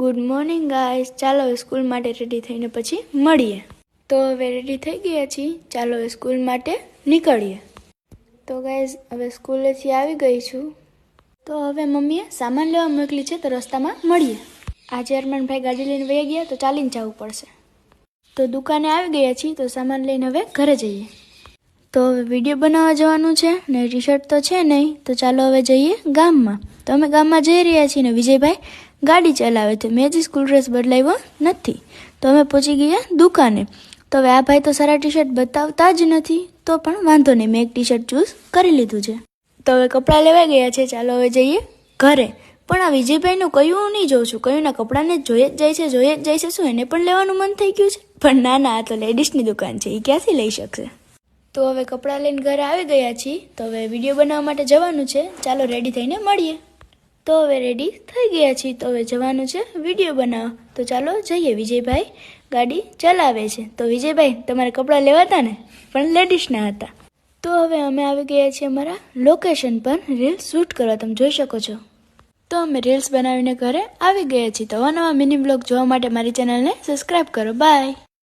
Good morning guys. ચાલો school માટે ready થઈને પછી મળીએ. તો હવે રેડી થઈ ગયા છીએ, ચાલો સ્કૂલ માટે નીકળીએ. તો ગાઈસ હવે સ્કૂલેથી આવી ગઈ છું. તો હવે મમ્મીએ સામાન લેવા મોકલી છે, તો રસ્તામાં મળીએ. આજે અરમાનભાઈ ગાડી લઈને વહી ગયા, તો ચાલીને જવું પડશે. તો દુકાને આવી ગયા છીએ, તો સામાન લઈને હવે ઘરે જઈએ. તો હવે વિડીયો બનાવવા જવાનું છે ને ટી શર્ટ તો છે નહીં, તો ચાલો હવે જઈએ ગામમાં. તો અમે ગામમાં જઈ રહ્યા છીએ ને વિજયભાઈ ગાડી ચલાવે છે. મેં જ સ્કૂલ ડ્રેસ બદલાવ્યો નથી, તો અમે પહોંચી ગયા દુકાને. તો હવે આ ભાઈ તો સારા ટી શર્ટ બતાવતા જ નથી, તો પણ વાંધો નહીં, મેં એક ટી શર્ટ ચૂઝ કરી લીધું છે. તો હવે કપડાં લેવા ગયા છે, ચાલો હવે જઈએ ઘરે. પણ આ વિજયભાઈનું કયું નહીં જોઉં છું, કયુંના કપડાને જોઈએ જ જાય છે. શું એને પણ લેવાનું મન થઈ ગયું છે? પણ ના, આ તો લેડીઝની દુકાન છે, એ ક્યાંથી લઈ શકશે. તો હવે કપડાં લઈને ઘરે આવી ગયા છીએ. તો હવે વિડીયો બનાવવા માટે જવાનું છે, ચાલો રેડી થઈને મળીએ. તો હવે રેડી થઈ ગયા છીએ, તો હવે જવાનું છે વિડીયો બનાવવા. તો ચાલો જઈએ. વિજયભાઈ ગાડી ચલાવે છે. તો વિજયભાઈ તમારે કપડાં લેવાતા ને, પણ લેડીઝના હતા. તો હવે અમે આવી ગયા છીએ અમારા લોકેશન પર રીલ્સ શૂટ કરવા, તમે જોઈ શકો છો. તો અમે રીલ્સ બનાવીને ઘરે આવી ગયા છીએ. તો નવા મિની બ્લોગ જોવા માટે મારી ચેનલને સબસ્ક્રાઈબ કરો. બાય.